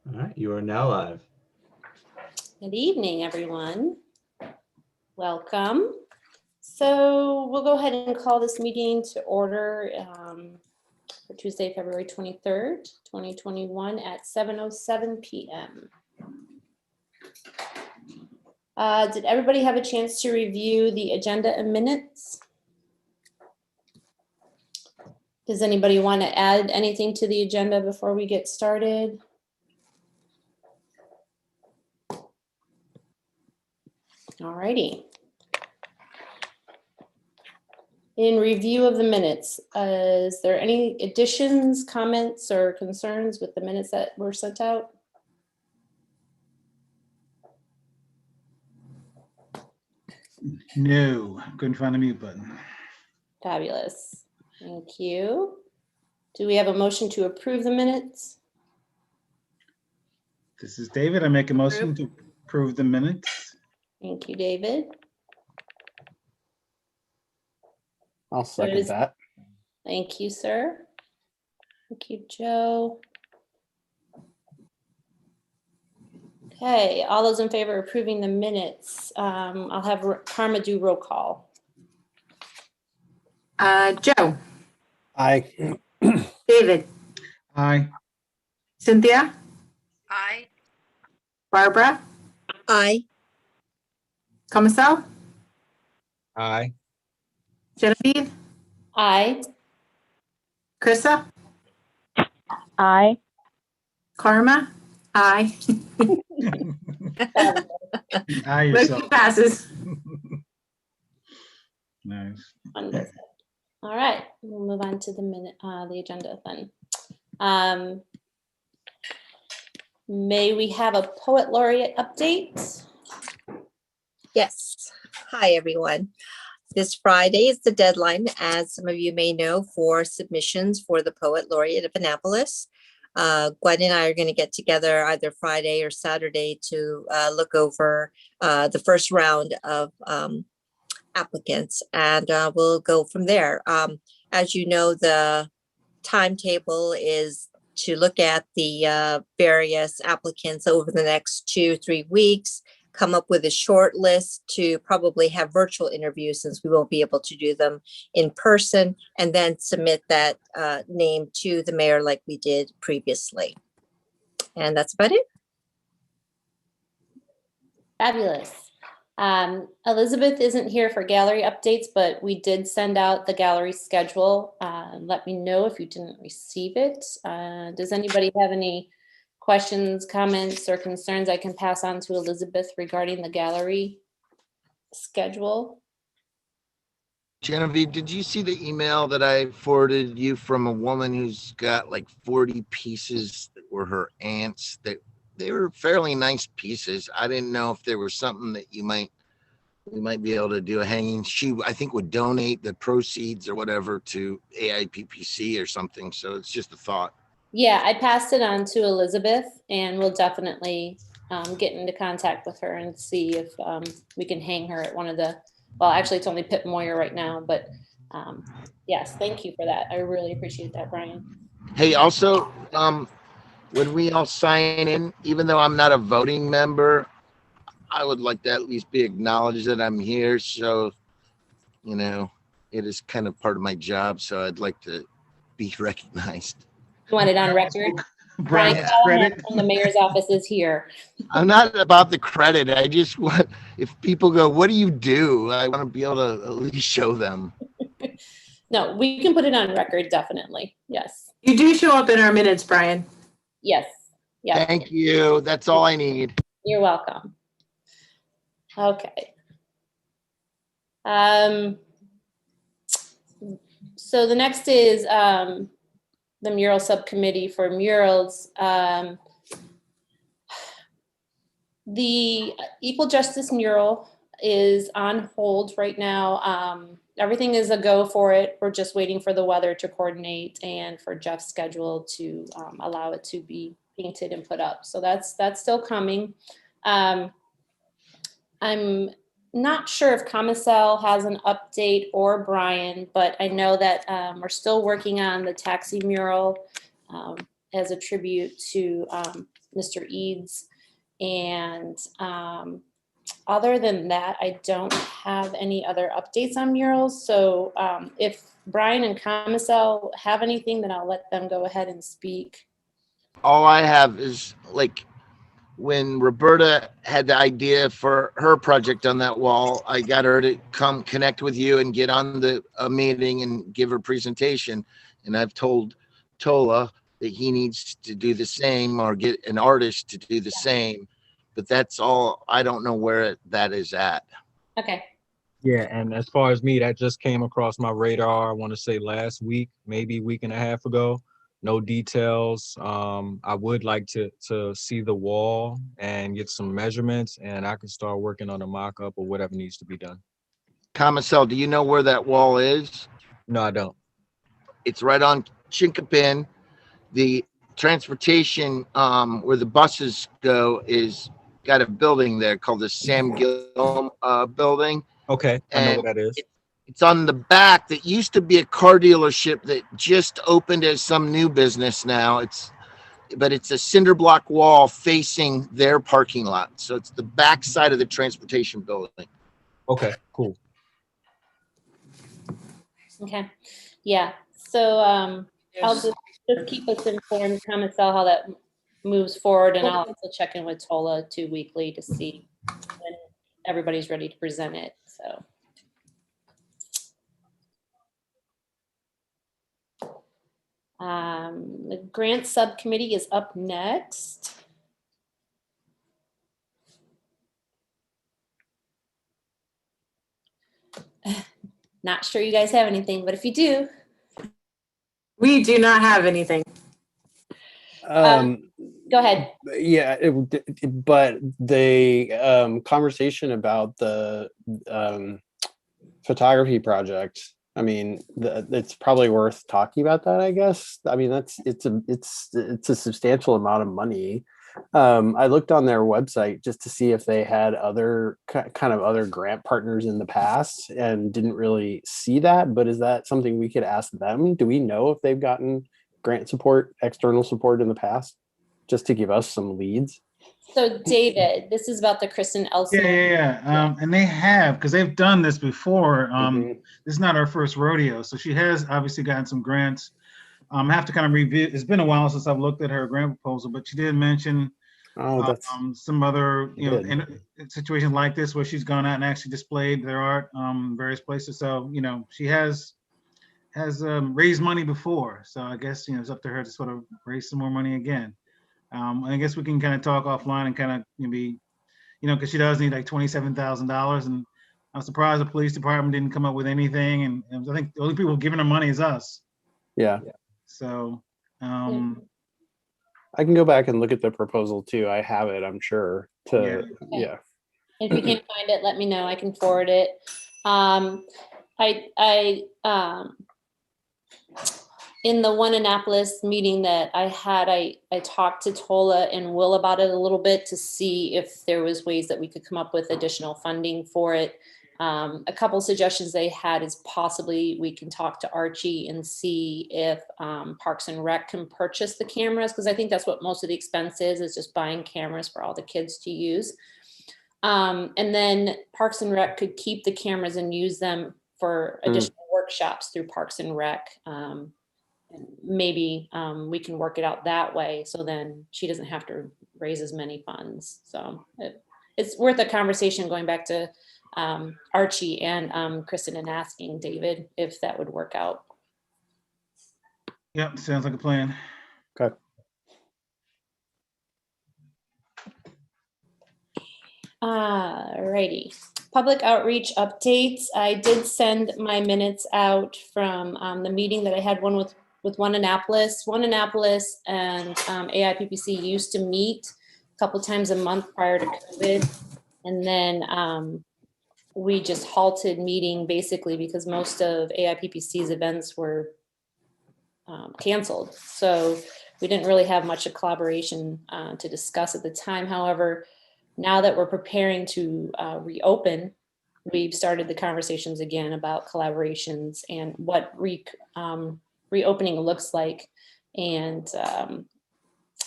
All right, you are now live. Good evening, everyone. Welcome. So we'll go ahead and call this meeting to order for Tuesday, February 23rd, 2021 at 7:07 p.m. Did everybody have a chance to review the agenda and minutes? Does anybody want to add anything to the agenda before we get started? All righty. In review of the minutes, is there any additions, comments, or concerns with the minutes that were sent out? No, couldn't find the mute button. Fabulous. Thank you. Do we have a motion to approve the minutes? This is David. I make a motion to approve the minutes. Thank you, David. I'll second that. Thank you, sir. Thank you, Joe. Okay, all those in favor of approving the minutes, I'll have Karma do roll call. Joe, Aye. David, Aye. Cynthia, Aye. Barbara, Aye. Comisel, Aye. Genevieve, Aye. Krista, Aye. Karma, aye. Aye yourself. Motion passes. Nice. Wonderful. All right, we'll move on to the agenda then. May we have a poet laureate update? Yes. Hi, everyone. This Friday is the deadline, as some of you may know, for submissions for the Poet Laureate of Annapolis. Gwen and I are going to get together either Friday or Saturday to look over the first round of applicants, and we'll go from there. As you know, the timetable is to look at the various applicants over the next 2-3 weeks, come up with a short list to probably have virtual interviews since we won't be able to do them in person, and then submit that name to the mayor like we did previously. And that's about it. Fabulous. Elizabeth isn't here for gallery updates, but we did send out the gallery schedule. Let me know if you didn't receive it. Does anybody have any questions, comments, or concerns I can pass on to Elizabeth regarding the gallery schedule? Genevieve, did you see the email that I forwarded you from a woman who's got like 40 pieces that were her aunt's? That they were fairly nice pieces. I didn't know if there was something that we might be able to do a hanging. She, I think, would donate the proceeds or whatever to AIPPC or something. So it's just a thought. Yeah, I passed it on to Elizabeth, and we'll definitely get into contact with her and see if we can hang her at one of the, well, actually it's only Pip Moyer right now, but yes, thank you for that. I really appreciate that, Brian. Hey, also, when we all sign in, even though I'm not a voting member, I would like to at least be acknowledged that I'm here. So, you know, it is kind of part of my job. So I'd like to be recognized. You want it on record? Brian, Brian credit. from the mayor's office is here. I'm not about the credit. I just want, if people go, what do you do? I want to be able to at least show them. No, we can put it on record, definitely. Yes. You do show up in our minutes, Brian. Yes. Yeah. Thank you. That's all I need. You're welcome. Okay. So the next is the Mural Subcommittee for Murals. The Equal Justice Mural is on hold right now. Everything is a go for it. We're just waiting for the weather to coordinate and for Jeff's schedule to allow it to be painted and put up. So that's still coming. I'm not sure if Comisel has an update or Brian, but I know that we're still working on the taxi mural as a tribute to Mr. Eads. And other than that, I don't have any other updates on murals. So if Brian and Commissel have anything, then I'll let them go ahead and speak. All I have is like when Roberta had the idea for her project on that wall, I got her to come connect with you and get on a meeting and give her presentation. And I've told Tola that he needs to do the same or get an artist to do the same. But that's all. I don't know where that is at. Okay. Yeah, and as far as me, that just came across my radar, I want to say last week, maybe a week and a half ago. No details. I would like to see the wall and get some measurements, and I can start working on a mock-up or whatever needs to be done. Commissel, do you know where that wall is? No, I don't. It's right on Chinkapin. The transportation where the buses go is got a building there called the Sam Gilm building. Okay, I know And what that is. It's on the back. That used to be a car dealership that just opened as some new business now. But it's a cinder block wall facing their parking lot. So it's the back side of the transportation building. Okay, cool. Okay. Yeah. So I'll just keep us informed, Commissel, how that moves forward. And I'll also check in with Tola 2 weekly to see when everybody's ready to present it. So. The grant subcommittee is up next. Not sure you guys have anything, but if you do. We do not have anything. Go ahead. Yeah, but the conversation about the photography project, I mean, it's probably worth talking about that, I guess. I mean, it's a substantial amount of money. I looked on their website just to see if they had other kind of other grant partners in the past and didn't really see that. But is that something we could ask them? Do we know if they've gotten grant support, external support in the past, just to give us some leads? So David, this is about the Kristen Elson. Yeah. And they have, because they've done this before. Mhm. This is not our first rodeo. So she has obviously gotten some grants. I have to kind of review. It's been a while since I've looked at her grant proposal, but she did mention some other, in situations like this where she's gone out and actually displayed their art various places. So, she has raised money before. So I guess, it's up to her to sort of raise some more money again. I guess we can kind of talk offline and kind of maybe, because she does need like $27,000, and I'm surprised the police department didn't come up with anything. And I think the only people giving her money is us. Yeah. So, I can go back and look at the proposal too. I have it, I'm sure. Yeah. If you can't find it, let me know. I can forward it. In the One Annapolis meeting that I had, I talked to Tola and Will about it a little bit to see if there was ways that we could come up with additional funding for it. A couple suggestions they had is possibly we can talk to Archie and see if Parks and Rec can purchase the cameras, because I think that's what most of the expense is just buying cameras for all the kids to use. And then Parks and Rec could keep the cameras and use them for additional workshops through Parks and Rec. Maybe we can work it out that way, so then she doesn't have to raise as many funds. So it's worth a conversation going back to Archie and Kristen and asking David if that would work out. Yep, sounds like a plan. Okay. Alrighty. Public outreach updates. I did send my minutes out from the meeting that I had with One Annapolis. One Annapolis and AIPPC used to meet a couple times a month prior to COVID. And then we just halted meeting basically because most of AIPPC's events were canceled. So we didn't really have much of collaboration to discuss at the time. However, now that we're preparing to reopen, we've started the conversations again about collaborations and what reopening looks like. And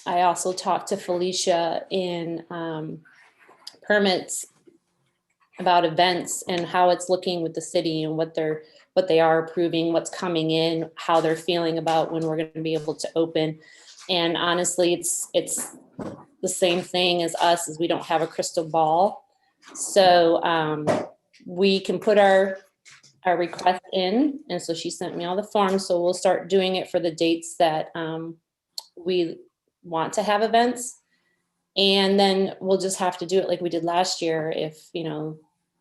I also talked to Felicia in permits about events and how it's looking with the city and what they are approving, what's coming in, how they're feeling about when we're going to be able to open. And honestly, it's the same thing as us, as we don't have a crystal ball. So we can put our request in. And so she sent me all the forms. So we'll start doing it for the dates that we want to have events. And then we'll just have to do it like we did last year. If,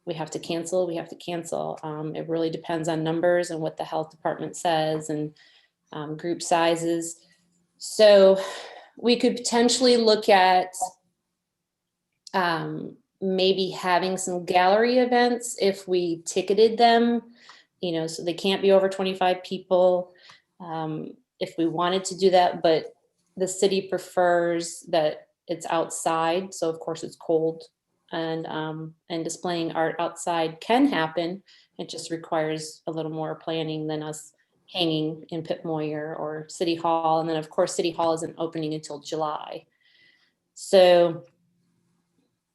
we have to cancel, we have to cancel. It really depends on numbers and what the health department says and group sizes. So we could potentially look at maybe having some gallery events if we ticketed them, so they can't be over 25 people. If we wanted to do that, but the city prefers that it's outside. So of course it's cold, and displaying art outside can happen. It just requires a little more planning than us hanging in Pip Moyer or City Hall. And then of course, City Hall isn't opening until July. So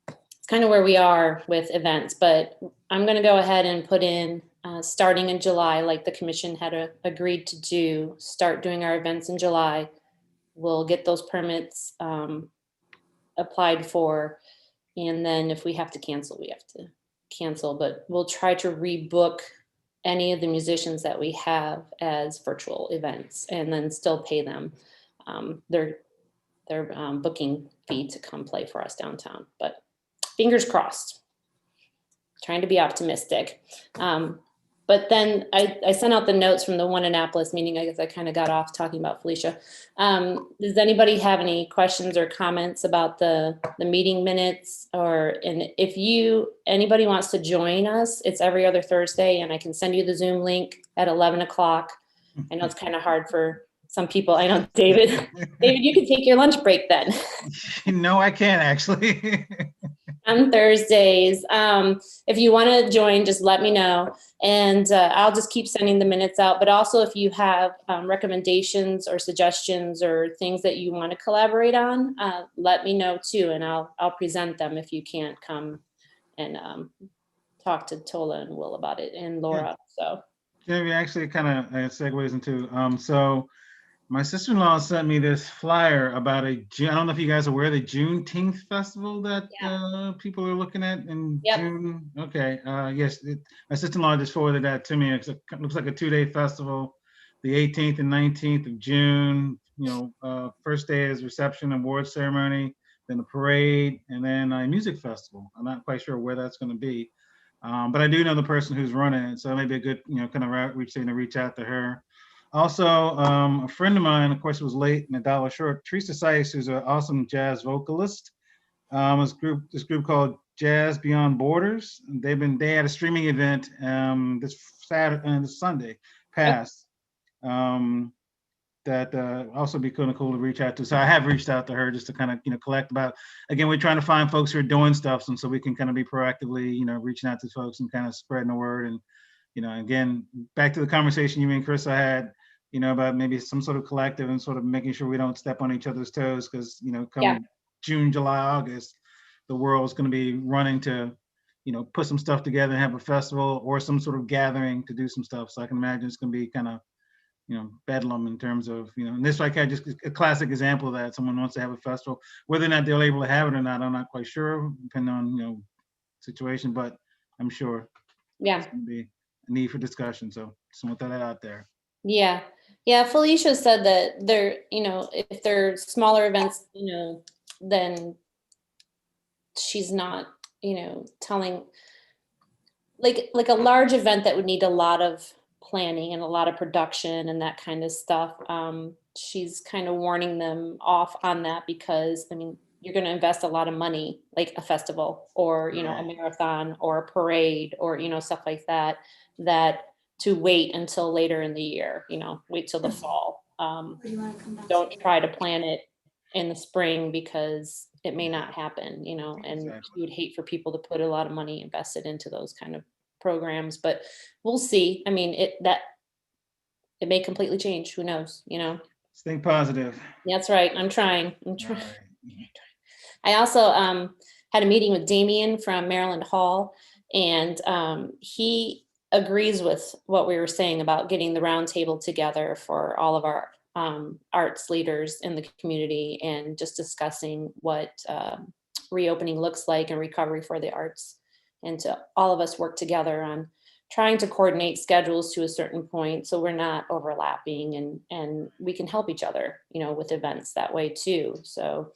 it's kind of where we are with events, but I'm going to go ahead and put in starting in July, like the commission had agreed to do, start doing our events in July. We'll get those permits applied for. And then if we have to cancel, we have to cancel, but we'll try to rebook any of the musicians that we have as virtual events and then still pay them their booking fee to come play for us downtown. But fingers crossed, trying to be optimistic. But then I sent out the notes from the one Annapolis meeting. I guess I kind of got off talking about Felicia. Does anybody have any questions or comments about the meeting minutes? And if anybody wants to join us, it's every other Thursday, and I can send you the Zoom link at 11 o'clock. I know it's kind of hard for some people. I know, David, you can take your lunch break then. No, I can't actually. On Thursdays. If you want to join, just let me know. And I'll just keep sending the minutes out. But also if you have recommendations or suggestions or things that you want to collaborate on, let me know too. And I'll present them if you can't come and talk to Tola and Will about it and Laura. So Genevieve actually kind of segues into, so my sister-in-law sent me this flyer about I don't know if you guys are aware of the Juneteenth Festival that people are looking at in June. Okay, yes, my sister-in-law just forwarded that to me. It looks like a 2-day festival, the 18th and 19th of June. First day is reception and award ceremony, then a parade, and then a music festival. I'm not quite sure where that's going to be, but I do know the person who's running it, so it may be a good, kind of reach out to her. Also, a friend of mine, of course, was late and a dollar short. Teresa Seiss, who's an awesome jazz vocalist, this group called Jazz Beyond Borders. They had a streaming event this Sunday past. That also be kind of cool to reach out to. So I have reached out to her just to kind of collect about. Again, we're trying to find folks who are doing stuff, and so we can kind of be proactively reaching out to folks and kind of spreading the word. And again, back to the conversation you and Chris I had. About maybe some sort of collective and sort of making sure we don't step on each other's toes, because come June, July, August, the world's going to be running to put some stuff together and have a festival or some sort of gathering to do some stuff. So I can imagine it's going to be kind of bedlam in terms of and this like just a classic example of that. Someone wants to have a festival, whether or not they're able to have it or not, I'm not quite sure, depending on situation, but I'm sure there's going to be a need for discussion. So just want to throw that out there. Yeah, Felicia said that they're, if they're smaller events, then she's not, telling like a large event that would need a lot of planning and a lot of production and that kind of stuff. She's kind of warning them off on that because, you're going to invest a lot of money, like a festival or, a marathon or a parade or, stuff like that to wait until later in the year, wait till the fall. Don't try to plan it in the spring because it may not happen, and you would hate for people to put a lot of money invested into those kind of programs, but we'll see. It may completely change. Who knows, Stay positive. That's right. I'm trying. All right. I also had a meeting with Damien from Maryland Hall, and he agrees with what we were saying about getting the roundtable together for all of our arts leaders in the community and just discussing what reopening looks like and recovery for the arts, and to all of us work together on trying to coordinate schedules to a certain point so we're not overlapping, and we can help each other, you know, with events that way too. So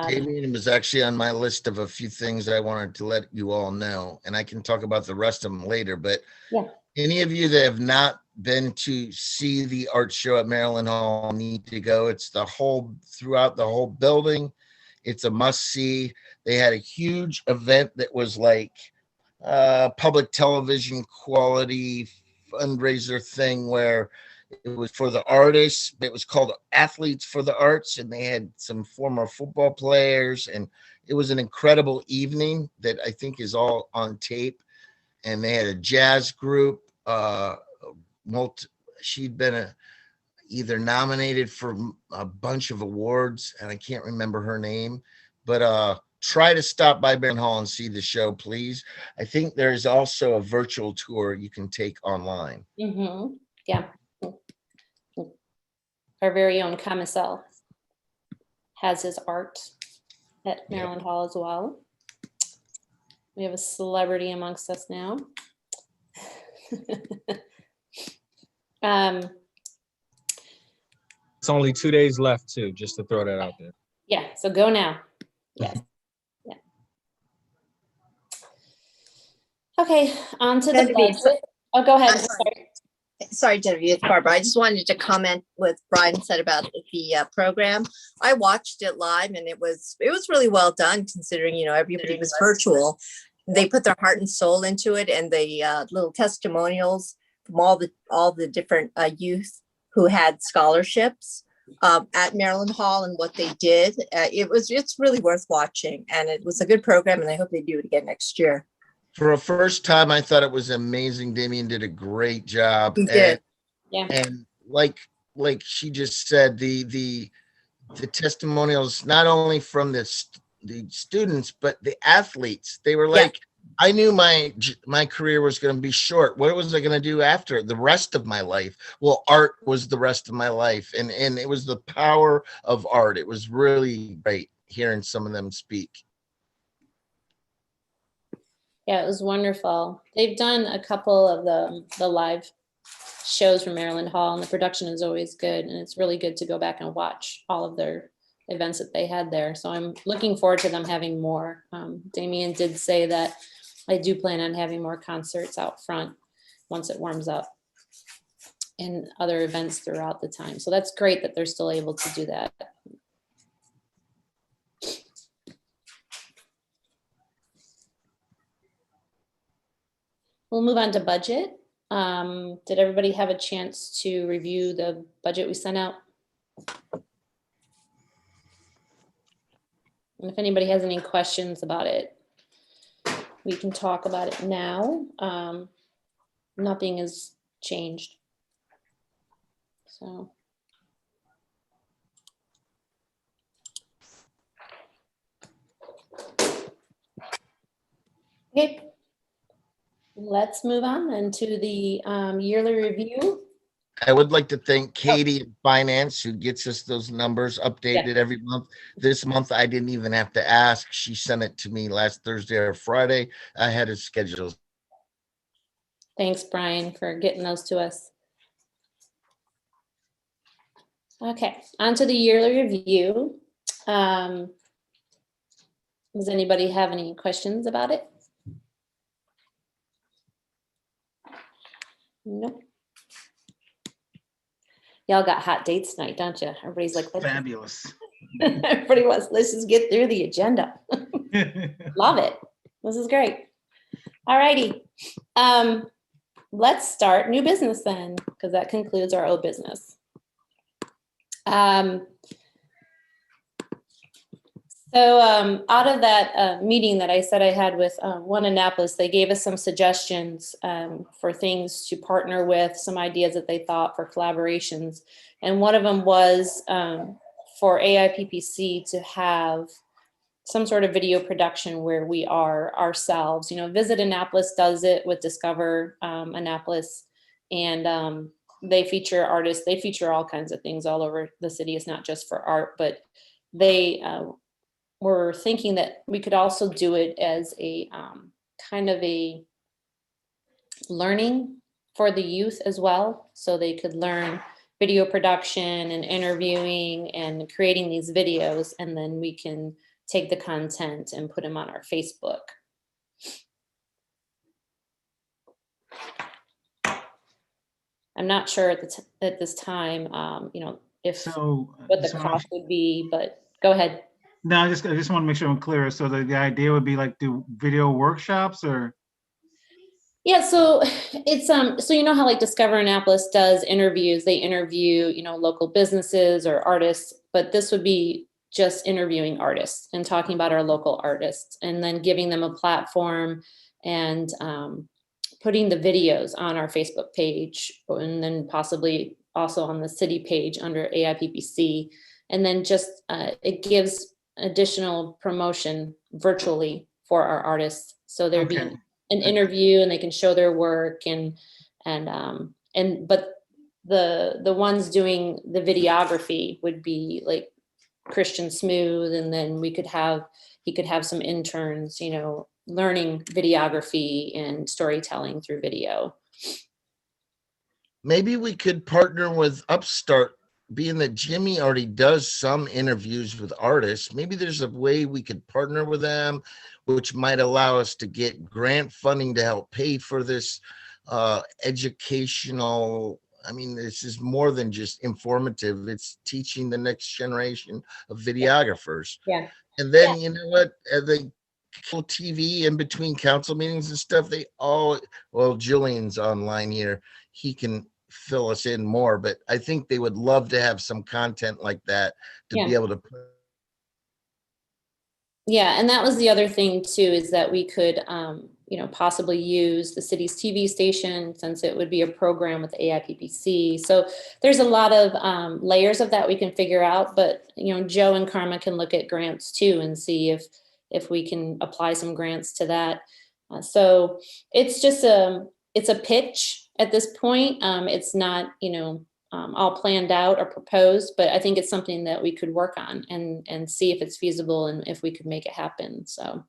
Damien was actually on my list of a few things I wanted to let you all know, and I can talk about the rest of them later. But yeah, any of you that have not been to see the art show at Maryland Hall need to go. It's throughout the whole building. It's a must see. They had a huge event that was like public television quality fundraiser thing where it was for the artists. It was called Athletes for the Arts, and they had some former football players, and it was an incredible evening that I think is all on tape. And they had a jazz group. She'd been either nominated for a bunch of awards, and I can't remember her name, but try to stop by Maryland Hall and see the show, please. I think there's also a virtual tour you can take online. yeah. Our very own Camisel has his art at Maryland Hall as well. We have a celebrity amongst us now. It's only 2 days left too, just to throw that out there. Yeah, so go now. Yes. Yeah. Okay, on to the Genevieve, budget. Oh, go ahead. Sorry, Genevieve, it's Barbara. I just wanted to comment what Brian said about the program. I watched it live, and it was really well done considering, you know, everybody was virtual. They put their heart and soul into it, and the little testimonials from all the different youth who had scholarships at Maryland Hall and what they did. It's really worth watching, and it was a good program, and I hope they do it again next year. For a first time, I thought it was amazing. Damien did a great job. He did. Yeah. And like she just said, the testimonials, not only from the students, but the athletes, they were like, I knew my career was going to be short. What was I going to do after the rest of my life? Well, art was the rest of my life. And it was the power of art. It was really great hearing some of them speak. Yeah, it was wonderful. They've done a couple of the live shows from Maryland Hall, and the production is always good. And it's really good to go back and watch all of their events that they had there. So I'm looking forward to them having more. Damien did say that I do plan on having more concerts out front once it warms up, and other events throughout the time. So that's great that they're still able to do that. We'll move on to budget. Did everybody have a chance to review the budget we sent out? And if anybody has any questions about it, we can talk about it now. Nothing has changed. So. Okay. Let's move on then to the yearly review. I would like to thank Katie in Finance, who gets us those numbers updated every month. This month, I didn't even have to ask. She sent it to me last Thursday or Friday. I had it scheduled. Thanks, Brian, for getting those to us. Okay, on to the yearly review. Does anybody have any questions about it? Nope. Y'all got hot dates tonight, don't you? Everybody's like, fabulous. Everybody wants, let's just get through the agenda. Love it. This is great. All righty. Let's start new business then, because that concludes our old business. So out of that meeting that I said I had with One Annapolis, they gave us some suggestions for things to partner with, some ideas that they thought for collaborations. And one of them was for AIPPC to have some sort of video production where we are ourselves. You know, Visit Annapolis does it with Discover Annapolis, and they feature artists. They feature all kinds of things all over the city. It's not just for art, but they were thinking that we could also do it as a kind of a learning for the youth as well. So they could learn video production and interviewing and creating these videos, and then we can take the content and put them on our Facebook. I'm not sure at this time, you know, if what the cost would be, but go ahead. No, I just want to make sure I'm clear. So the idea would be like do video workshops or? Yeah, so it's so you know how like Discover Annapolis does interviews, they interview, you know, local businesses or artists, but this would be just interviewing artists and talking about our local artists and then giving them a platform and putting the videos on our Facebook page and then possibly also on the city page under AIPPC. And then just it gives additional promotion virtually for our artists. So there'd be an interview and they can show their work but the ones doing the videography would be like Christian Smooth, and then he could have some interns, you know, learning videography and storytelling through video. Maybe we could partner with Upstart, being that Jimmy already does some interviews with artists. Maybe there's a way we could partner with them, which might allow us to get grant funding to help pay for this educational. I mean, this is more than just informative. It's teaching the next generation of videographers. Yeah. And then, you know what? The TV in between council meetings and stuff, Julian's online here. He can fill us in more, but I think they would love to have some content like that to be able to put. Yeah, and that was the other thing too, is that we could, you know, possibly use the city's TV station since it would be a program with AIPPC. So there's a lot of layers of that we can figure out, but you know, Joe and Karma can look at grants too and see if we can apply some grants to that. So it's just it's a pitch at this point. It's not, you know, all planned out or proposed, but I think it's something that we could work on and see if it's feasible and if we could make it happen. So.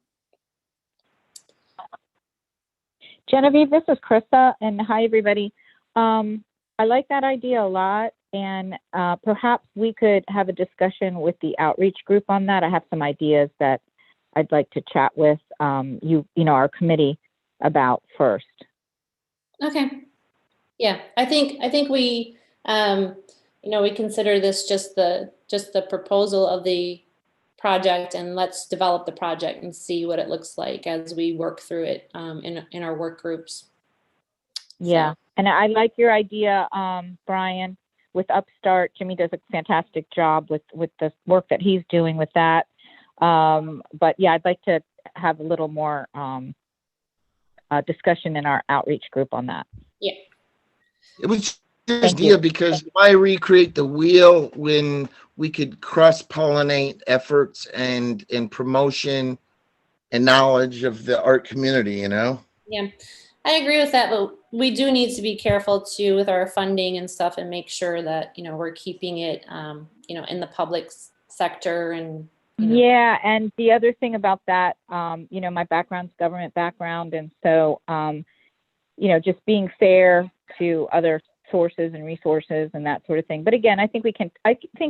Genevieve, this is Krista, and hi everybody. I like that idea a lot, and perhaps we could have a discussion with the outreach group on that. I have some ideas that I'd like to chat with you know, our committee about first. Okay. Yeah, I think we, you know, we consider this just the proposal of the project, and let's develop the project and see what it looks like as we work through it in our work groups. Yeah, so. And I like your idea, Brian, with Upstart. Jimmy does a fantastic job with the work that he's doing with that. But yeah, I'd like to have a little more discussion in our outreach group on that. Yeah. It was this idea because why recreate the wheel when we could cross-pollinate efforts and promotion and knowledge of the art community, you know? Yeah, I agree with that, but we do need to be careful too with our funding and stuff and make sure that, you know, we're keeping it, you know, in the public sector and, you know. Yeah, and the other thing about that, you know, my background's government background, and so, you know, just being fair to other sources and resources and that sort of thing. But again, I think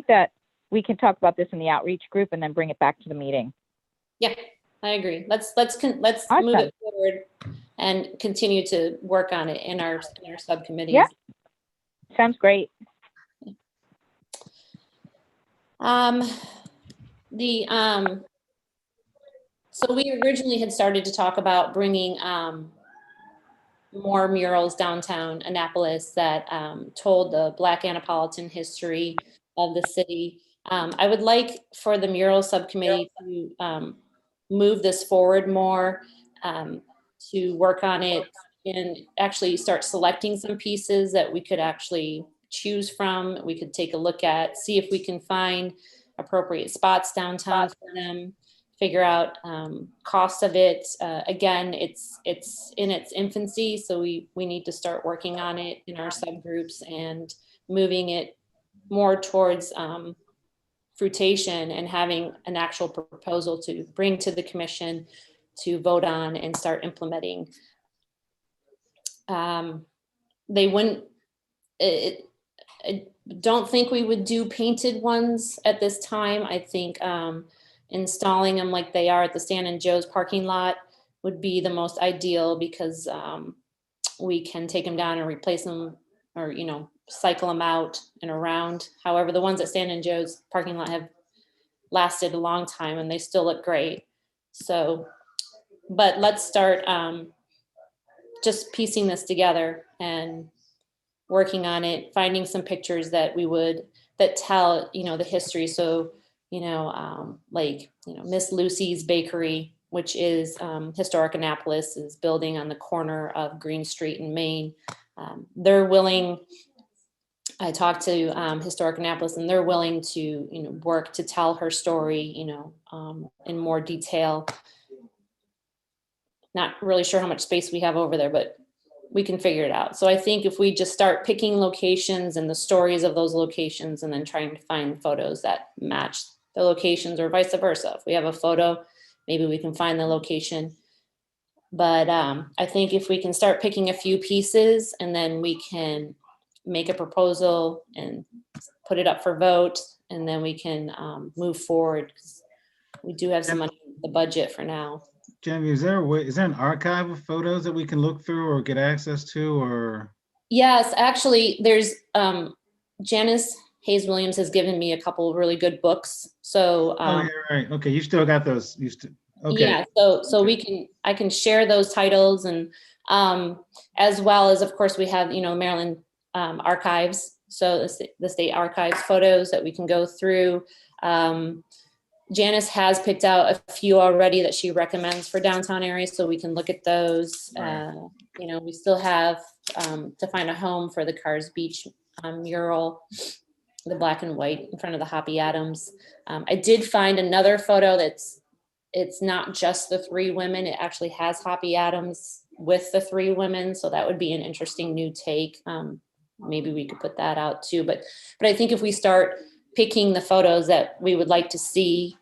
that we can talk about this in the outreach group and then bring it back to the meeting. Yeah, I agree. Let's awesome. Move it forward and continue to work on it in our subcommittees. Yeah, sounds great. So we originally had started to talk about bringing more murals downtown Annapolis that told the Black Annapolitan history of the city. I would like for the mural subcommittee to move this forward more, to work on it and actually start selecting some pieces that we could actually choose from. We could take a look at, see if we can find appropriate spots downtown for them, figure out cost of it. Again, it's in its infancy, so we need to start working on it in our subgroups and moving it more towards fruition and having an actual proposal to bring to the commission to vote on and start implementing. They wouldn't, I don't think we would do painted ones at this time. I think installing them like they are at the Stan and Joe's parking lot would be the most ideal, because we can take them down and replace them, or, you know, cycle them out and around. However, the ones at Stan and Joe's parking lot have lasted a long time and they still look great. So, but let's start just piecing this together and working on it, finding some pictures that that tell, you know, the history. So, you know, like, you know, Miss Lucy's Bakery, which is historic Annapolis, is building on the corner of Green Street in Maine. They're willing, I talked to Historic Annapolis, and they're willing to, you know, work to tell her story, you know, in more detail. Not really sure how much space we have over there, but we can figure it out. So I think if we just start picking locations and the stories of those locations, and then trying to find photos that match the locations, or vice versa. If we have a photo, maybe we can find the location. But I think if we can start picking a few pieces, and then we can make a proposal and put it up for vote, and then we can move forward. We do have some money in the budget for now. Genevieve, is there a way, is there an archive of photos that we can look through or get access to, or? Yes, actually, there's Janice Hayes Williams has given me a couple of really good books. So Oh, yeah, right. Okay, you still got those. You still, okay. Yeah, so I can share those titles, and as well as, of course, we have, you know, Maryland archives. So the state archives photos that we can go through. Janice has picked out a few already that she recommends for downtown areas, so we can look at those. Right. You know, we still have to find a home for the Cars Beach mural, the black and white in front of the Hoppy Adams. I did find another photo it's not just the three women, it actually has Hoppy Adams with the three women, so that would be an interesting new take. Maybe we could put that out too, but I think if we start picking the photos that we would like to see,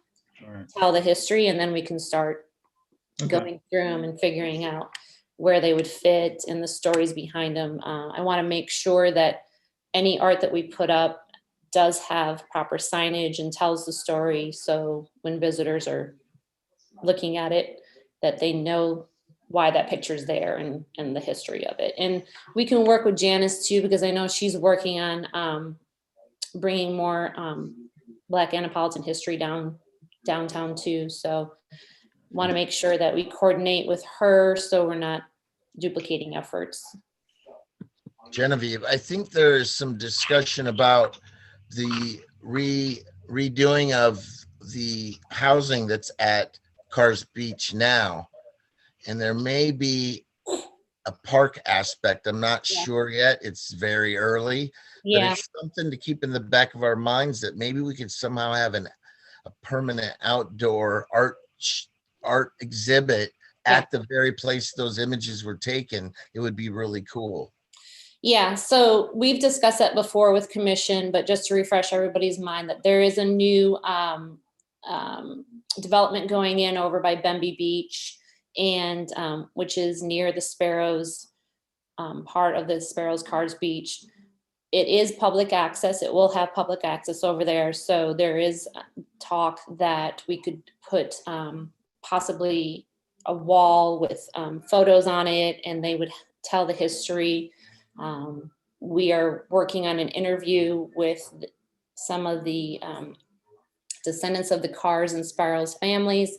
Right. tell the history, and then we can start going through them and figuring out where they would fit and the stories behind them. I want to make sure that any art that we put up does have proper signage and tells the story, so when visitors are looking at it, that they know why that picture's there and the history of it. And we can work with Janice too, because I know she's working on bringing more Black Annapolitan history downtown too. So want to make sure that we coordinate with her so we're not duplicating efforts. Genevieve, I think there's some discussion about the redoing of the housing that's at Cars Beach now, and there may be a park aspect. I'm not sure yet. It's very early, but it's something to keep in the back of our minds, that maybe we could somehow have a permanent outdoor art exhibit at the very place those images were taken. It would be really cool. Yeah, so we've discussed that before with commission, but just to refresh everybody's mind, that there is a new development going in over by Bemby Beach, and which is near the Sparrows, part of the Sparrows Cars Beach. It is public access. It will have public access over there. So there is talk that we could put possibly a wall with photos on it, and they would tell the history. We are working on an interview with some of the descendants of the Cars and Sparrows families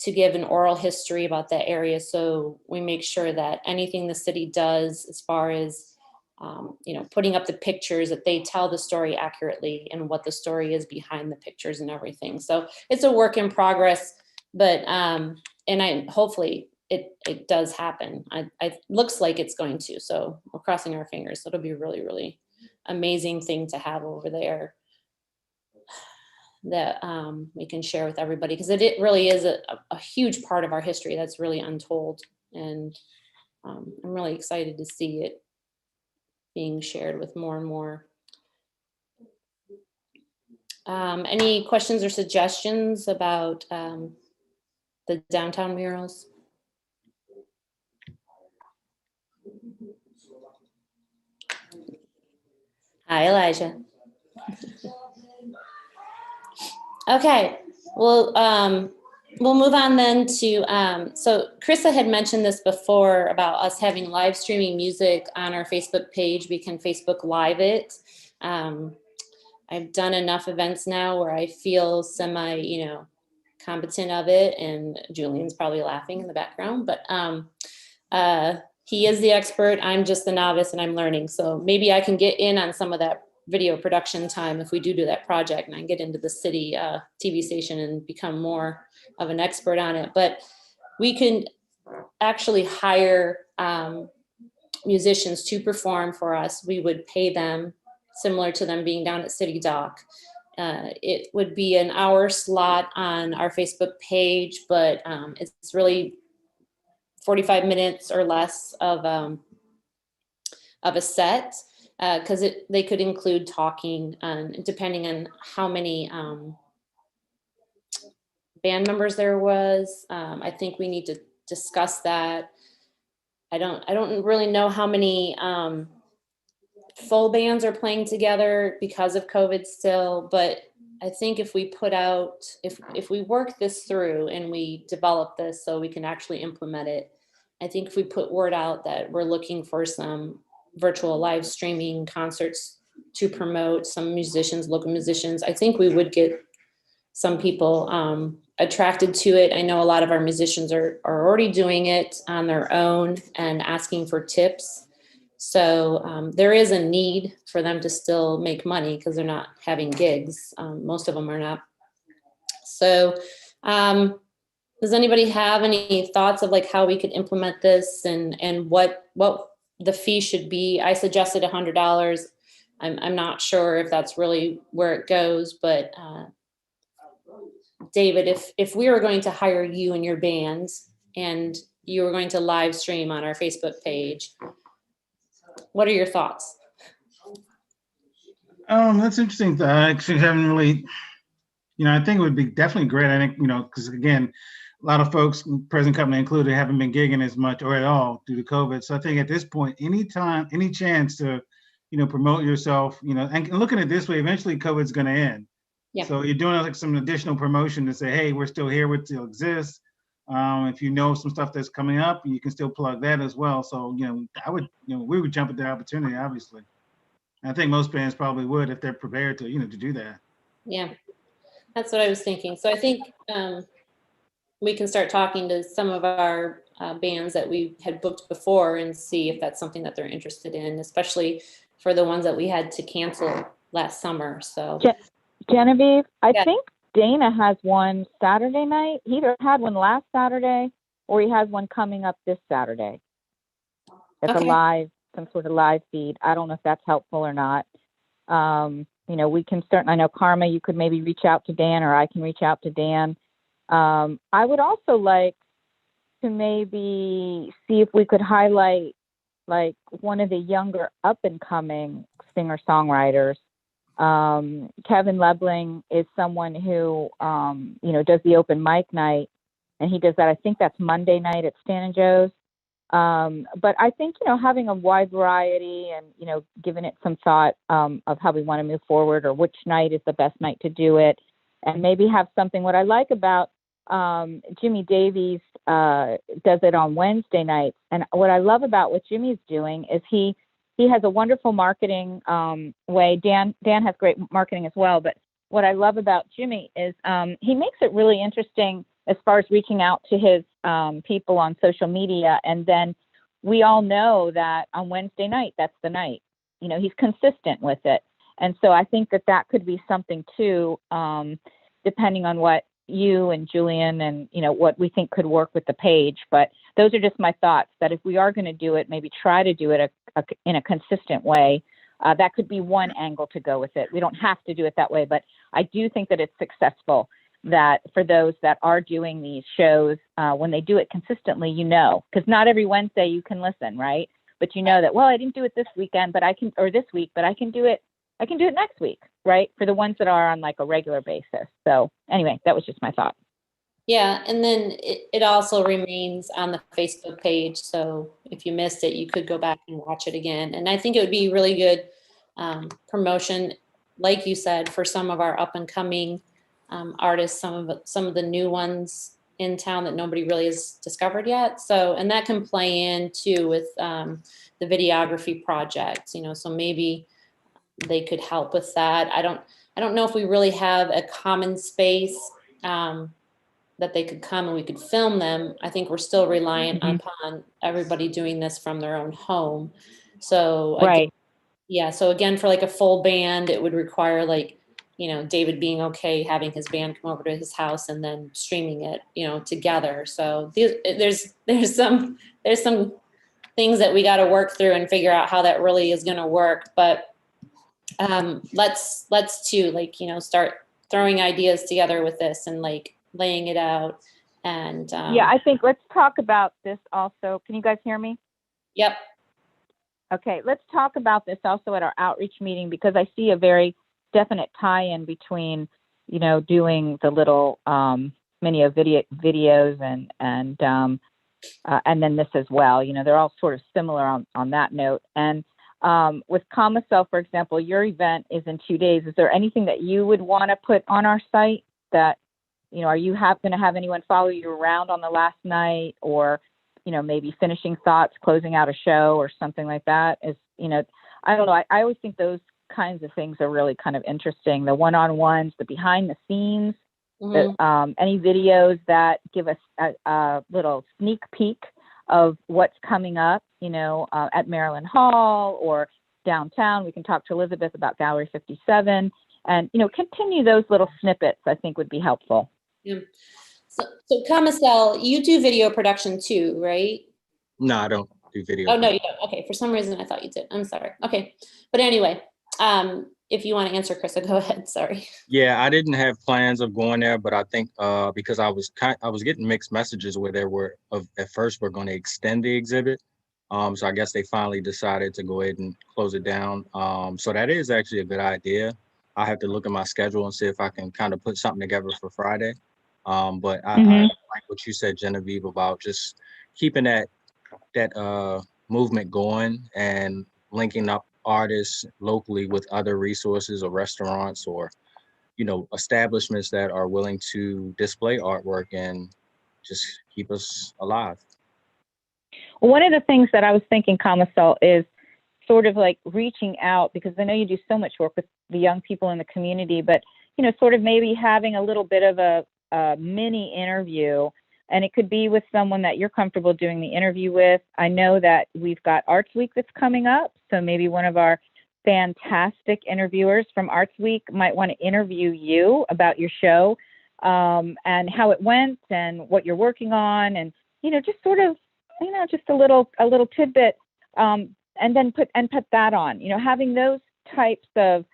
to give an oral history about that area. So we make sure that anything the city does as far as putting up the pictures, that they tell the story accurately and what the story is behind the pictures and everything. So it's a work in progress, but hopefully it does happen. It looks like it's going to, so we're crossing our fingers. So it'll be a really, really amazing thing to have over there that we can share with everybody, because it really is a huge part of our history that's really untold, and I'm really excited to see it being shared with more and more. Any questions or suggestions about the downtown murals? Hi, Elijah. Okay, well, we'll move on then to, so Krista had mentioned this before about us having live streaming music on our Facebook page. We can Facebook Live it. I've done enough events now where I feel semi, competent of it, and Julian's probably laughing in the background, but he is the expert. I'm just the novice and I'm learning. So maybe I can get in on some of that video production time if we do that project, and I get into the city TV station and become more of an expert on it. But we can actually hire musicians to perform for us. We would pay them similar to them being down at City Dock. It would be an hour slot on our Facebook page, but it's really 45 minutes or less of a set, because they could include talking, depending on how many band members there was. I think we need to discuss that. I don't really know how many full bands are playing together because of COVID still, but I think if we put out, if we work this through and we develop this so we can actually implement it, I think if we put word out that we're looking for some virtual live streaming concerts to promote some musicians, local musicians, I think we would get some people attracted to it. I know a lot of our musicians are already doing it on their own and asking for tips. So there is a need for them to still make money because they're not having gigs. Most of them are not. So does anybody have any thoughts of like how we could implement this and what the fee should be? I suggested $100. I'm not sure if that's really where it goes, but David, if we were going to hire you and your bands and you were going to live stream on our Facebook page, what are your thoughts? That's interesting. I actually haven't really, I think it would be definitely great. I think, because again, a lot of folks, present company included, haven't been gigging as much or at all due to COVID. So I think at this point, anytime, any chance to, promote yourself, and looking at it this way, eventually COVID's going to end. Yeah. So you're doing like some additional promotion to say, hey, we're still here, we still exist. If you know some stuff that's coming up, you can still plug that as well. So, we would jump at the opportunity, obviously. I think most bands probably would if they're prepared to, to do that. Yeah, that's what I was thinking. So I think we can start talking to some of our bands that we had booked before and see if that's something that they're interested in, especially for the ones that we had to cancel last summer. So Genevieve, I think Dana has one Saturday night. He either had one last Saturday or he has one coming up this Saturday. It's a live, some sort of live feed. I don't know if that's helpful or not. We can certainly, I know Karma, you could maybe reach out to Dan or I can reach out to Dan. I would also like to maybe see if we could highlight like one of the younger up and coming singer-songwriters. Kevin Lebling is someone who, does the open mic night, and he does that. I think that's Monday night at Stan and Joe's. But I think, having a wide variety and, giving it some thought of how we want to move forward or which night is the best night to do it, and maybe have something. What I like about Jimmy Davies does it on Wednesday nights. And what I love about what Jimmy's doing is he has a wonderful marketing way. Dan has great marketing as well. But what I love about Jimmy is he makes it really interesting as far as reaching out to his people on social media. And then we all know that on Wednesday night, that's the night. he's consistent with it. And so I think that that could be something too, depending on what you and Julian and, what we think could work with the page. But those are just my thoughts, that if we are going to do it, maybe try to do it in a consistent way. That could be one angle to go with it. We don't have to do it that way, but I do think that it's successful, that for those that are doing these shows, when they do it consistently, because not every Wednesday you can listen, right? But that, well, I didn't do it this weekend, but I can, or this week, but I can do it next week, right? For the ones that are on like a regular basis. So anyway, that was just my thought. Yeah, and then it also remains on the Facebook page. So if you missed it, you could go back and watch it again. And I think it would be really good promotion, like you said, for some of our up and coming artists, some of the new ones in town that nobody really has discovered yet. So, and that can play in too with the videography project, so maybe they could help with that. I don't know if we really have a common space that they could come and we could film them. I think we're still reliant upon everybody doing this from their own home. So right. So again, for like a full band, it would require like, David being okay having his band come over to his house and then streaming it, together. So there's some things that we got to work through and figure out how that really is going to work. But let's too, like, start throwing ideas together with this and like laying it out. And I think let's talk about this also. Can you guys hear me? Yep. Okay, let's talk about this also at our outreach meeting, because I see a very definite tie-in between, doing the little mini videos and then this as well. They're all sort of similar on that note. And with Comicel, for example, your event is in 2 days. Is there anything that you would want to put on our site that, are you going to have anyone follow you around on the last night, or maybe finishing thoughts, closing out a show or something like that? Is, I don't know. I always think those kinds of things are really kind of interesting. The one-on-ones, the behind the scenes, any videos that give us a little sneak peek of what's coming up, at Maryland Hall or downtown. We can talk to Elizabeth about Gallery 57 and, continue those little snippets, I think would be helpful. Yeah. So Comicel, you do video production too, right? No, I don't do video. Oh, no, you don't. Okay. For some reason, I thought you did. I'm sorry. Okay. But anyway, if you want to answer, Krista, go ahead. Sorry. Yeah, I didn't have plans of going there, but I think because I was getting mixed messages where at first we're going to extend the exhibit. So I guess they finally decided to go ahead and close it down. So that is actually a good idea. I have to look at my schedule and see if I can kind of put something together for Friday. But I like what you said, Genevieve, about just keeping that movement going and linking up artists locally with other resources or restaurants or, establishments that are willing to display artwork and just keep us alive. Well, one of the things that I was thinking, Comicel, is sort of like reaching out, because I know you do so much work with the young people in the community, but, sort of maybe having a little bit of a mini interview, and it could be with someone that you're comfortable doing the interview with. I know that we've got Arts Week that's coming up, so maybe one of our fantastic interviewers from Arts Week might want to interview you about your show and how it went and what you're working on, and just sort of just a little tidbit, and then put that on. Having those types of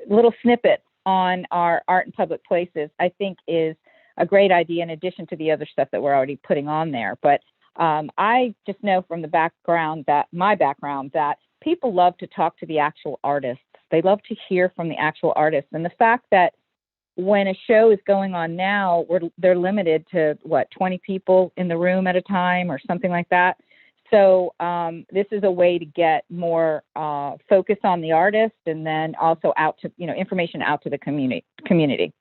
little snippets on our art in public places, I think is a great idea, in addition to the other stuff that we're already putting on there. But I just know from my background that people love to talk to the actual artists. They love to hear from the actual artists. And the fact that when a show is going on now, they're limited to 20 people in the room at a time or something like that. So this is a way to get more focus on the artist, and then also out to, information out to the community.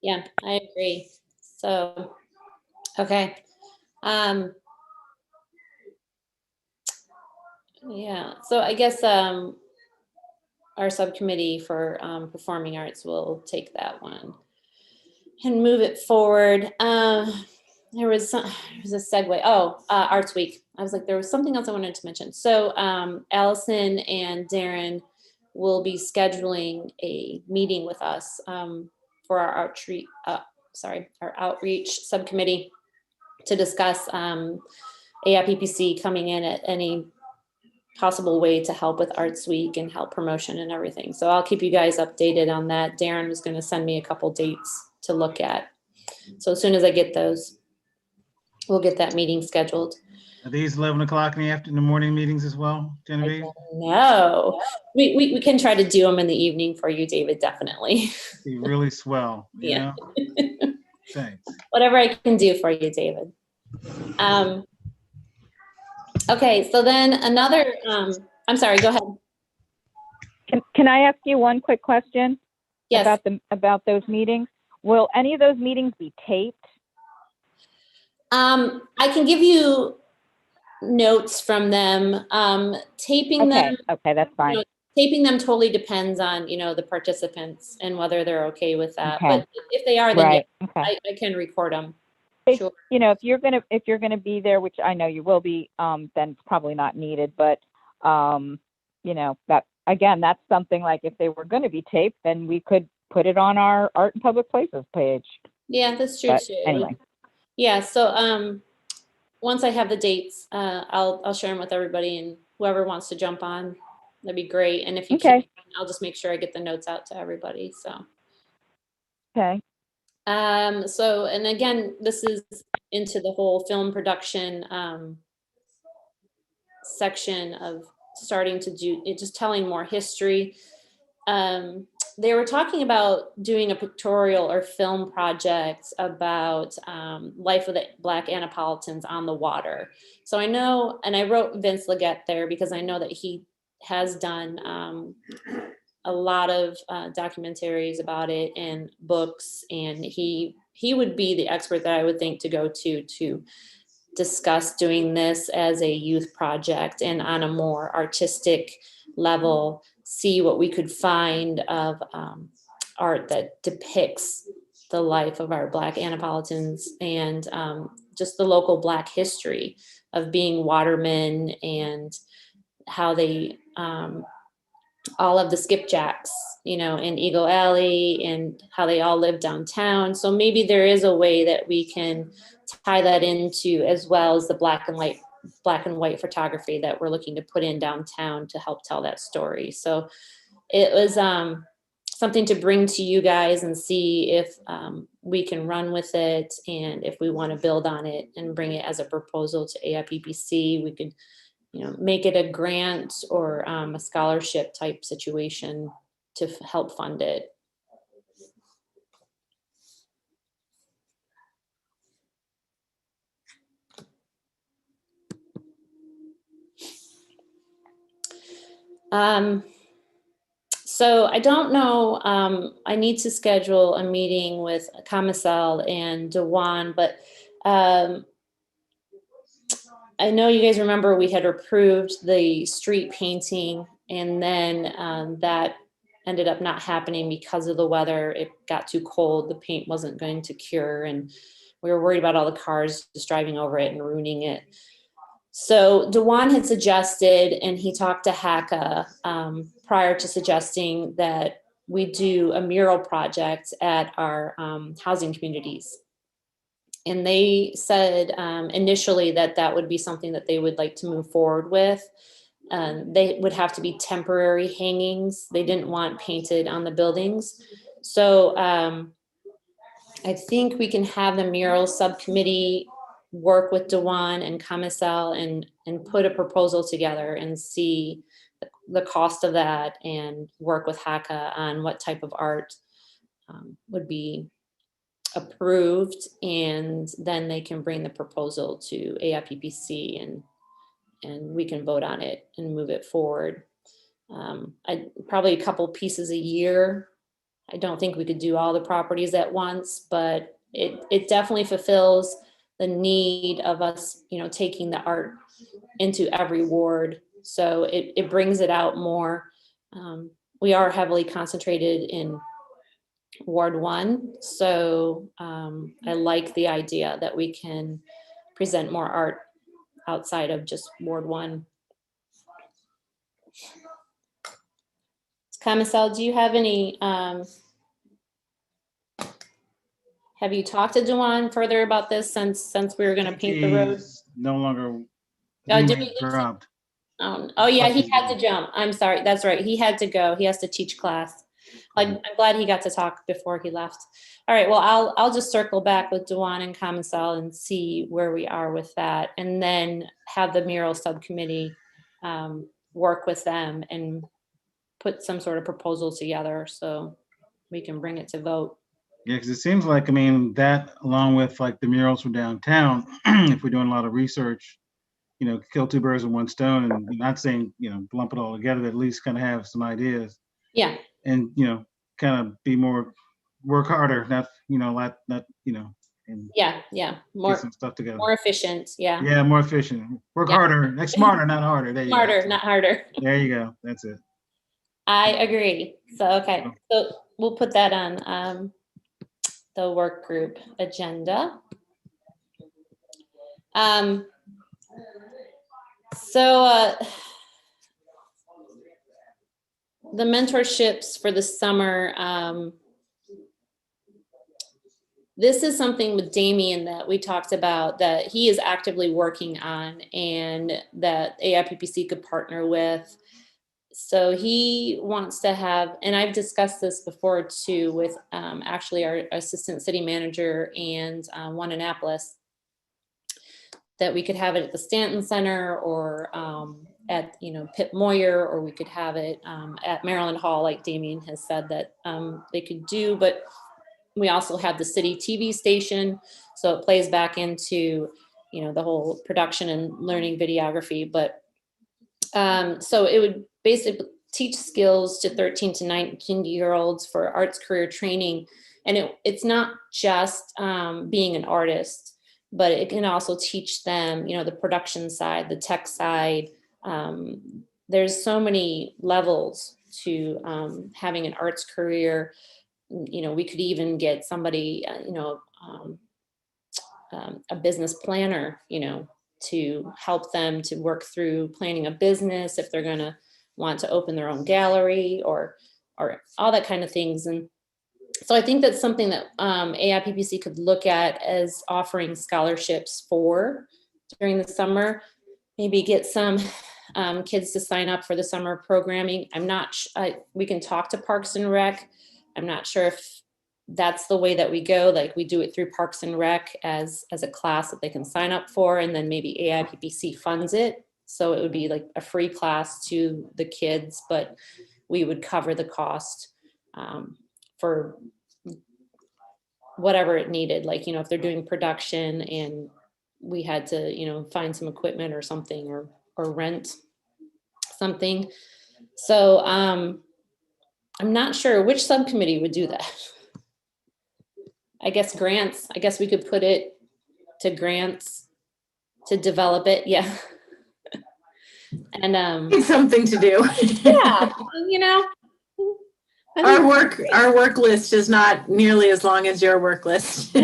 Yeah, I agree. So, okay. Yeah, so I guess our subcommittee for performing arts will take that one and move it forward. there was a segue. Oh, Arts Week. I was like, there was something else I wanted to mention. So Allison and Darren will be scheduling a meeting with us for our outreach subcommittee to discuss AIPPC coming in at any possible way to help with Arts Week and help promotion and everything. So I'll keep you guys updated on that. Darren was going to send me a couple dates to look at. So as soon as I get those, we'll get that meeting scheduled. Are these 11 o'clock in the morning meetings as well, Genevieve? No, we can try to do them in the evening for you, David, definitely. Be really swell, you Yeah. know? Thanks. Whatever I can do for you, David. Okay, so then another, I'm sorry, go ahead. Can I ask you one quick question? Yes. About those meetings? Will any of those meetings be taped? I can give you notes from them. Taping them. Okay, that's fine. Taping them totally depends on, the participants and whether they're okay with that. Okay. But if they are, then Right. yeah, Okay. I can record them. Sure. If you're gonna be there, which I know you will be, then it's probably not needed. But that again, that's something like if they were going to be taped, then we could put it on our Art and Public Places page. Yeah, that's true But too. anyway. Yeah. So once I have the dates, I'll share them with everybody, and whoever wants to jump on, that'd be great. And if you can't, I'll just make sure I get the notes out to everybody. So. Okay. So, and again, this is into the whole film production section of starting to do it, just telling more history. They were talking about doing a pictorial or film project about life of the Black Annapolitans on the water. So I know, and I wrote Vince Leggett there because I know that he has done a lot of documentaries about it and books, and he would be the expert that I would think to go to discuss doing this as a youth project and on a more artistic level, see what we could find of art that depicts the life of our Black Annapolitans and just the local Black history of being watermen and how they all of the skipjacks, in Eagle Alley and how they all live downtown. So maybe there is a way that we can tie that into, as well as the black and white photography that we're looking to put in downtown to help tell that story. So it was something to bring to you guys and see if we can run with it, and if we want to build on it and bring it as a proposal to AIPPC, we could make it a grant or a scholarship type situation to help fund it. So I don't know, I need to schedule a meeting with Camisel and Dewan, but I know you guys remember we had approved the street painting, and then that ended up not happening because of the weather. It got too cold, the paint wasn't going to cure, and we were worried about all the cars just driving over it and ruining it. So Dewan had suggested, and he talked to Haka prior to suggesting that we do a mural project at our housing communities. And they said initially that would be something that they would like to move forward with. They would have to be temporary hangings. They didn't want painted on the buildings. So I think we can have the mural subcommittee work with Dewan and Camisel and put a proposal together and see the cost of that, and work with Haka on what type of art would be approved, and then they can bring the proposal to AIPPC and we can vote on it and move it forward. Probably a couple pieces a year. I don't think we could do all the properties at once, but it definitely fulfills the need of us, taking the art into every ward. So it brings it out more. We are heavily concentrated in Ward 1. So I like the idea that we can present more art outside of just Ward 1. Camisel, do you have any, have you talked to Duan further about this since we were going to paint the road? He's no longer. Oh, he did we lose him? dropped. Oh yeah, he had to jump. I'm sorry. That's right. He had to go. He has to teach class. I'm glad he got to talk before he left. All right. Well, I'll just circle back with Duan and Camisel and see where we are with that, and then have the mural subcommittee work with them and put some sort of proposal together so we can bring it to vote. Yeah, because it seems like, I mean, that along with like the murals for downtown, if we're doing a lot of research, you know, kill two birds with one stone, and not saying, you know, lump it all together, but at least kind of have some ideas. Yeah. And, you know, kind of be more, work harder, not, you know, not, you know, and Yeah. get some stuff together. More efficient. Yeah. Yeah, more efficient. Work harder, like smarter, not harder. There you Smarter, go. not harder. There you go. That's it. I agree. So, okay. So we'll put that on the work group agenda. The mentorships for the summer, this is something with Damien that we talked about that he is actively working on and that AIPPC could partner with. So he wants to have, and I've discussed this before too with actually our assistant city manager and One Annapolis, that we could have it at the Stanton Center or at, you know, Pitt Moyer, or we could have it at Maryland Hall, like Damien has said that they could do. But we also have the city TV station, so it plays back into, you know, the whole production and learning videography. But so it would basically teach skills to 13 to 19-year-olds for arts career training. And it's not just being an artist, but it can also teach them, you know, the production side, the tech side. There's so many levels to having an arts career. You know, we could even get somebody, you know, a business planner, you know, to help them to work through planning a business if they're going to want to open their own gallery or all that kind of things. And so I think that's something that AIPPC could look at as offering scholarships for during the summer. Maybe get some kids to sign up for the summer programming. I'm not, we can talk to Parks and Rec. I'm not sure if that's the way that we go. Like we do it through Parks and Rec as a class that they can sign up for, and then maybe AIPPC funds it. So it would be like a free class to the kids, but we would cover the cost for whatever it needed. Like, you know, if they're doing production and we had to, you know, find some equipment or something or rent something. So I'm not sure which subcommittee would do that. I guess grants. I guess we could put it to grants to develop it. Yeah. And It's something to do. yeah, you know. Our work list is not nearly as long as your work list.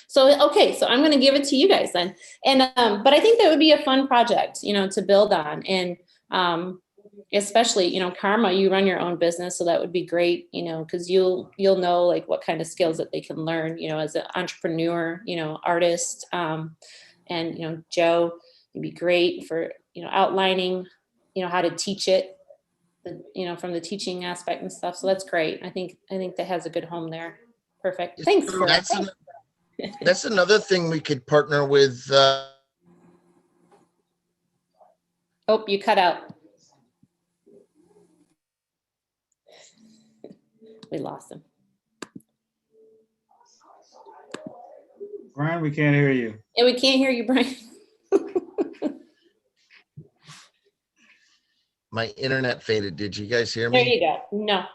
So, okay, so I'm going to give it to you guys then. And, but I think that would be a fun project, you know, to build on. And especially, you know, Karma, you run your own business. So that would be great, you know, because you'll know like what kind of skills that they can learn, you know, as an entrepreneur, you know, artist. And, you know, Joe, it'd be great for, you know, outlining, you know, how to teach it, you know, from the teaching aspect and stuff. So that's great. I think that has a good home there. Perfect. Thanks. That's another thing we could partner with. Oh, you cut out. We lost him. Brian, we can't hear you. Yeah, we can't hear you, Brian. My internet faded. Did you guys hear me? There you go. No.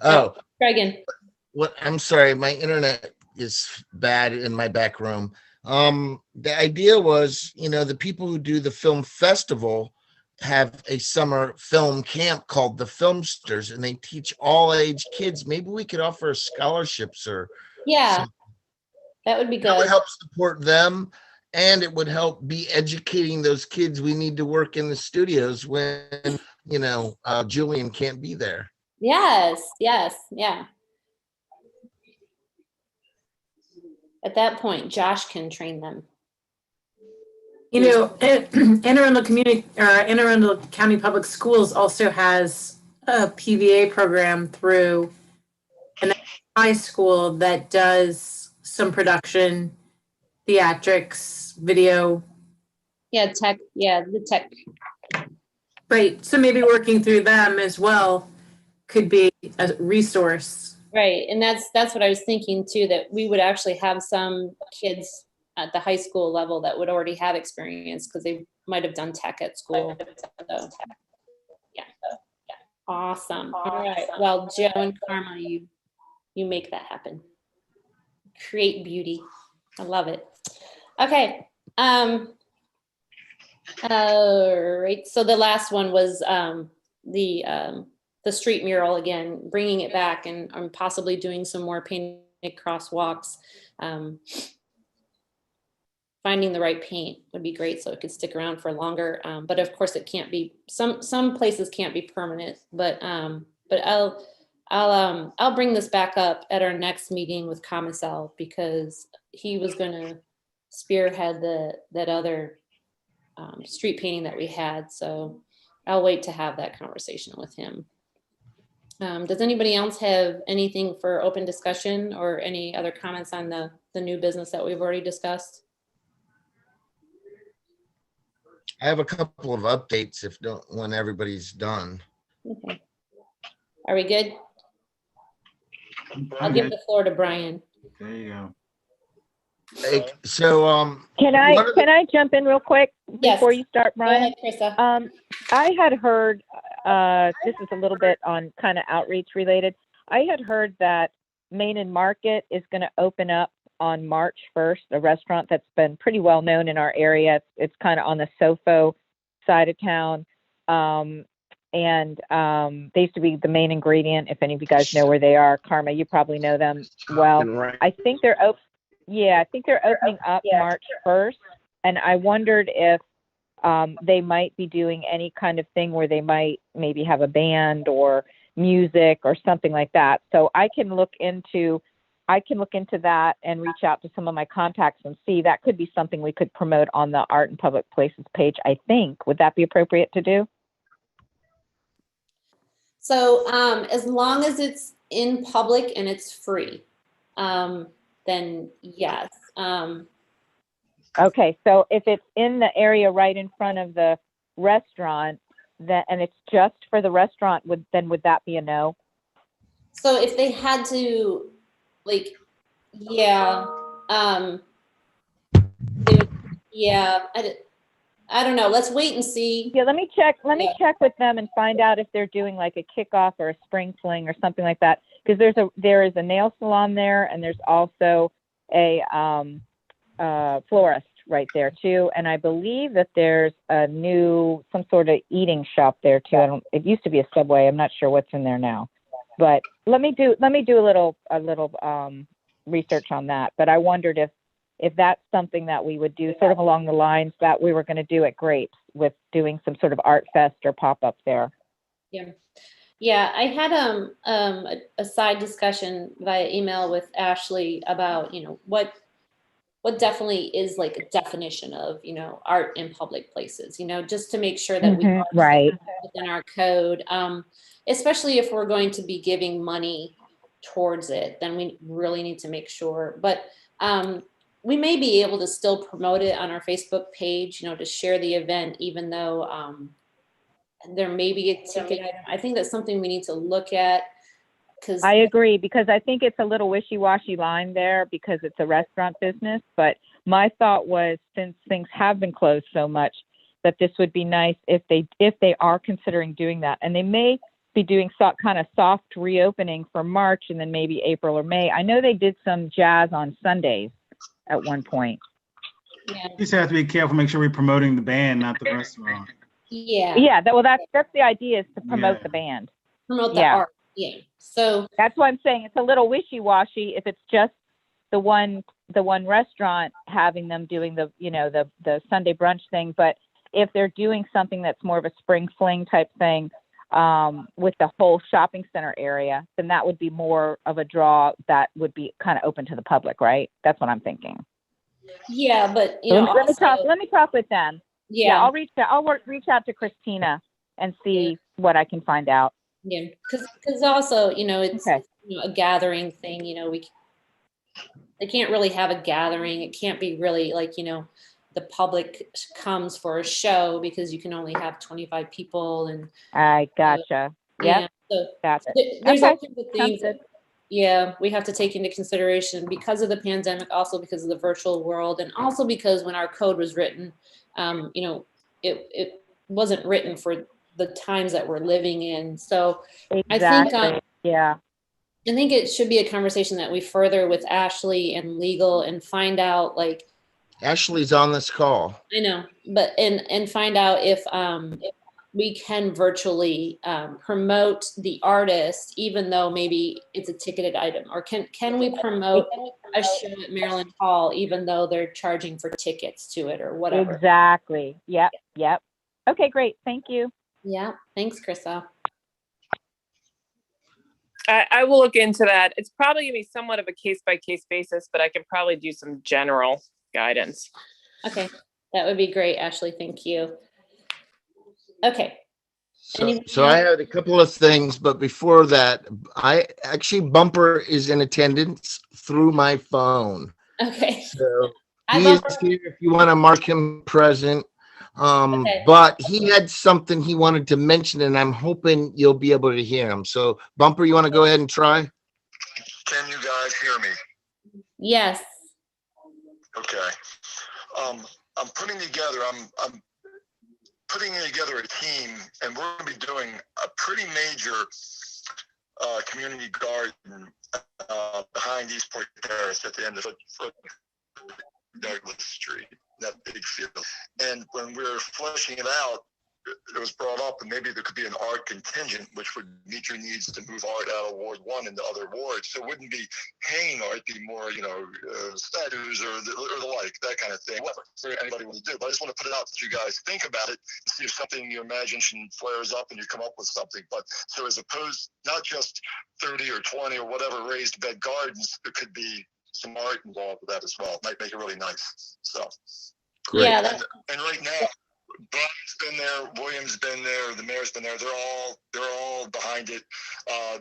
Oh. Try again. What? I'm sorry. My internet is bad in my back room. The idea was, you know, the people who do the film festival have a summer film camp called the Filmsters, and they teach all age kids. Maybe we could offer scholarships or Yeah, something. that would be That would good. help support them, and it would help be educating those kids. We need to work in the studios when, you know, Julian can't be there. Yes, yeah. At that point, Josh can train them. You know, Anne Arundel Anne Arundel County Public Schools also has a PVA program through an high school that does some production, theatrics, video. Yeah, tech. Yeah, the tech. Right. So maybe working through them as well could be a resource. Right, and that's what I was thinking too, that we would actually have some kids at the high school level that would already have experience because they might have done tech at school. So, yeah. Awesome. All right. Well, Joe and Karma, you make that happen. Create beauty. I love it. Okay. All right. So the last one was the street mural again, bringing it back and possibly doing some more painted crosswalks. Finding the right paint would be great so it could stick around for longer. But of course it can't be, some places can't be permanent, but I'll bring this back up at our next meeting with Commissel because he was gonna spearhead that other street painting that we had. So I'll wait to have that conversation with him. Does anybody else have anything for open discussion or any other comments on the new business that we've already discussed? I have a couple of updates when everybody's done. Okay. Are we good? I'll give the floor to Brian. There you go. Hey, so Can I jump in real quick before you start, Brian? Go ahead, Krista. I had heard, this is a little bit on kind of outreach related. I had heard that Main and Market is going to open up on March 1st, a restaurant that's been pretty well known in our area. It's kind of on the Sofo side of town. And they used to be the Main Ingredient. If any of you guys know where they are, Karma, you probably know them well. I think they're opening up March 1st. And I wondered if they might be doing any kind of thing where they might maybe have a band or music or something like that. So I can look into that and reach out to some of my contacts and see. That could be something we could promote on the Art and Public Places page, I think. Would that be appropriate to do? So as long as it's in public and it's free, then yes. Okay, so if it's in the area right in front of the restaurant, and it's just for the restaurant, would that be a no? So if they had to, like, yeah, I don't know. Let's wait and see. Yeah, let me check with them and find out if they're doing like a kickoff or a spring fling or something like that. Because there is a nail salon there, and there's also a florist right there too. And I believe that there's some sort of eating shop there too. It used to be a Subway. I'm not sure what's in there now. But let me do a little research on that. But I wondered if that's something that we would do sort of along the lines that we were going to do at Grapes with doing some sort of art fest or pop-up there. Yeah, I had a side discussion via email with Ashley about, what definitely is like a definition of, art in public places, just to make sure that we are right within our code, especially if we're going to be giving money towards it, then we really need to make sure. But we may be able to still promote it on our Facebook page, to share the event, even though there may be a ticket item. I think that's something we need to look at. I agree, because I think it's a little wishy-washy line there because it's a restaurant business. But my thought was, since things have been closed so much, that this would be nice if they are considering doing that. And they may be doing kind of soft reopening for March and then maybe April or May. I know they did some jazz on Sundays at one point. Yeah. You just have to be careful, make sure we're promoting the band, not the restaurant. Yeah. Yeah, that's the idea, is to promote the band. Promote the Yeah. art. Yeah. So That's why I'm saying it's a little wishy-washy if it's just the one restaurant having them doing the, you know, the Sunday brunch thing. But if they're doing something that's more of a spring fling type thing, with the whole shopping center area, then that would be more of a draw that would be kind of open to the public, right? That's what I'm thinking. yeah, but you So know, let me also, talk with them. yeah, I'll reach out to Christina and see what I can find out. yeah, because also, you know, it's Okay. you know, a gathering thing. You know, they can't really have a gathering. It can't be really like, you know, the public comes for a show because you can only have 25 people, and I gotcha. yeah, Yep. so Gotcha. there's Okay. all kinds of things good. that, yeah, we have to take into consideration because of the pandemic, also because of the virtual world, and also because when our code was written, you know, it wasn't written for the times that we're living in. So Exactly. I think, Yeah. I think it should be a conversation that we further with Ashley and legal and find out, like, Ashley's on this call. I know, but and find out if we can virtually promote the artist, even though maybe it's a ticketed item, or can we promote a show at Maryland Hall, even though they're charging for tickets to it or whatever. Exactly. Yep. Okay, great. Thank you. Yeah. Thanks, Krista. I will look into that. It's probably gonna be somewhat of a case-by-case basis, but I can probably do some general guidance. Okay. That would be great, Ashley. Thank you. Okay. So I had a couple of things, but before that, Bumper is in attendance through my phone. Okay. So he is here if you want to mark him present. Okay. But he had something he wanted to mention, and I'm hoping you'll be able to hear him. So Bumper, you want to go ahead and try? Can you guys hear me? Yes. Okay. I'm putting together a team, and we're going to be doing a pretty major community garden behind Eastport Terrace at the end of Douglas Street, that big field. And when we were fleshing it out, it was brought up, and maybe there could be an art contingent which would meet your needs to move art out of Ward 1 into other wards. So it wouldn't be hanging art, it'd be more, you know, statues or the like, that kind of thing. Whatever for anybody wants to do. But I just want to put it out that you guys think about it, see if something in your imagination flares up and you come up with something. But so as opposed, not just 30 or 20 or whatever raised bed gardens, there could be some art involved with that as well. It might make it really nice. So great. Yeah. And right now, Brian's been there, William's been there, the mayor's been there. They're all behind it.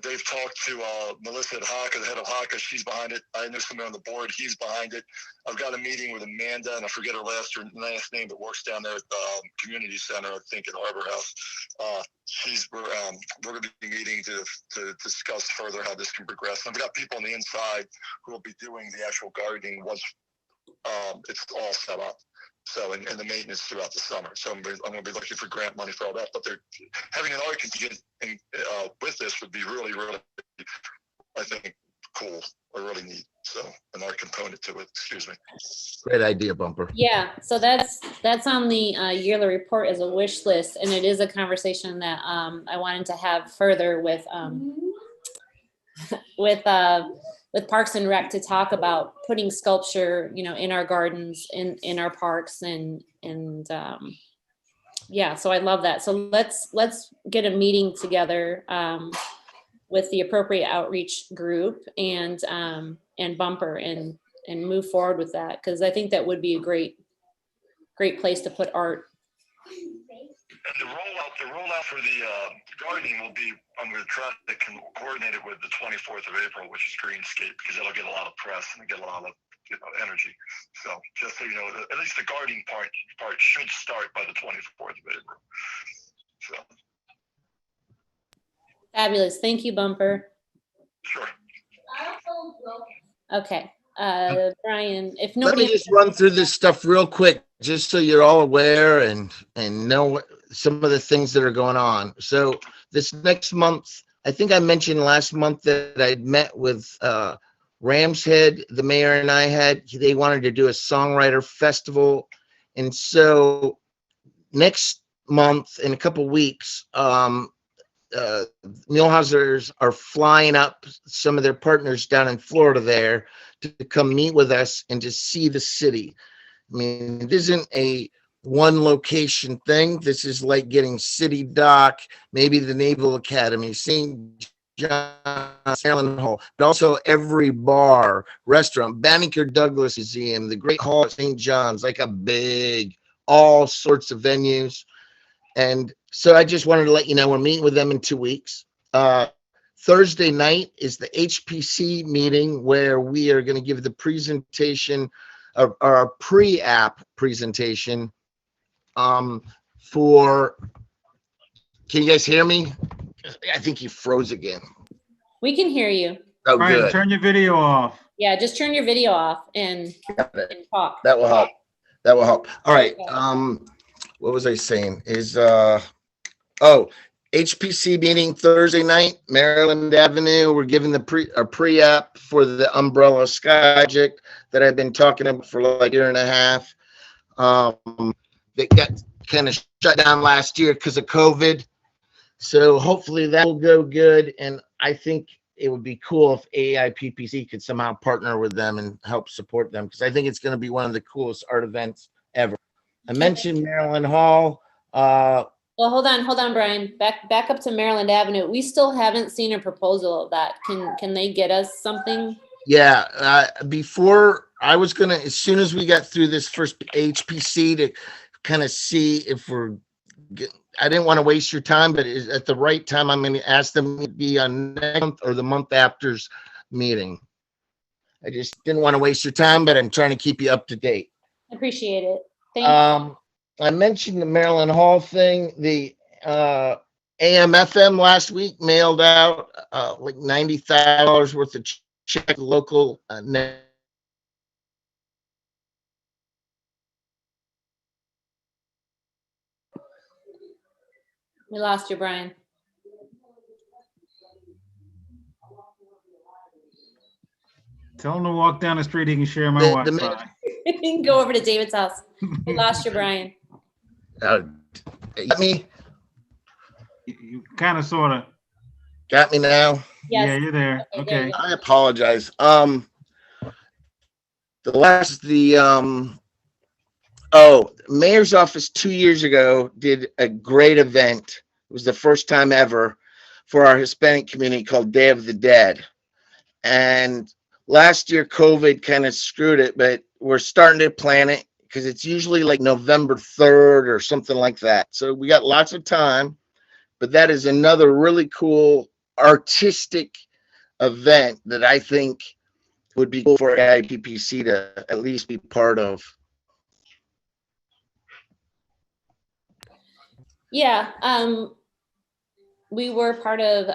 They've talked to Melissa at HACA, the head of HACA. She's behind it. I know somebody on the board. He's behind it. I've got a meeting with Amanda, and I forget her last name, but works down there at the community center, I think, in Harbor House. We're going to be meeting to discuss further how this can progress. And I've got people on the inside who will be doing the actual gardening once it's all set up. So, and the maintenance throughout the summer. So I'm going to be looking for grant money for all that. But they're having an art contingent with this would be really, really, I think, cool or really neat. So an art component to it. Excuse me. Great idea, Bumper. Yeah. So that's on the yearly report as a wish list, and it is a conversation that I wanted to have further with Parks and Rec, to talk about putting sculpture, you know, in our gardens, in our parks, and yeah, so I love that. So let's get a meeting together with the appropriate outreach group and Bumper and move forward with that, because I think that would be a great place to put art. And the rollout for the gardening will be, I'm going to try to coordinate it with the 24th of April, which is Greenscape, because it'll get a lot of press and get a lot of energy. So just so you know, at least the gardening part should start by the 24th of April. So. Fabulous. Thank you, Bumper. Sure. Okay. Brian, if nobody. Let me just run through this stuff real quick, just so you're all aware and know some of the things that are going on. So this next month, I think I mentioned last month that I'd met with Ramshead, the mayor and they wanted to do a Songwriter Festival. And so next month, in a couple weeks, Millhausers are flying up some of their partners down in Florida there to come meet with us and to see the city. I mean, it isn't a one location thing. This is like getting City Dock, maybe the Naval Academy, St. John's, Allen Hall, but also every bar, restaurant, Banneker Douglas Museum, the Great Hall at St. John's, like a big, all sorts of venues. And so I just wanted to let you know we're meeting with them in 2 weeks. Thursday night is the HPC meeting where we are going to give the presentation, our pre-app presentation for, can you guys hear me? I think you froze again. We can hear you. Oh, Brian, good. turn your video off. Yeah, just turn your video off and talk. That will help. That will help. All right. What was I saying? Is HPC meeting Thursday night, Maryland Avenue. We're giving the pre-app for the Umbrella Sky project that I've been talking about for like a year and a half. That got kind of shut down last year because of COVID. So hopefully that will go good. And I think it would be cool if AIPPC could somehow partner with them and help support them, because I think it's going to be one of the coolest art events ever. I mentioned Maryland Hall. Well, hold on, Brian. Back up to Maryland Avenue. We still haven't seen a proposal of that. Can they get us something? Yeah, before I was gonna, as soon as we got through this first HPC, to kind of see if I didn't want to waste your time, but at the right time, I'm going to ask them to be on next month or the month after's meeting. I just didn't want to waste your time, but I'm trying to keep you up to date. Appreciate it. Thank you. I mentioned the Maryland Hall thing. The AM/FM last week mailed out like $90,000 worth of check local. We lost you, Brian. Tell him to walk down the street. He can share my Wi-Fi. You can go over to David's house. We lost you, Brian. You got me? You kind of, sort of. Got me now? Yes. Yeah, you're there. Okay. I apologize. Mayor's office 2 years ago did a great event. It was the first time ever for our Hispanic community called Day of the Dead. And last year, COVID kind of screwed it, but we're starting to plan it because it's usually like November 3rd or something like that. So we got lots of time, but that is another really cool artistic event that I think would be cool for AIPPC to at least be part of. Yeah, we were part of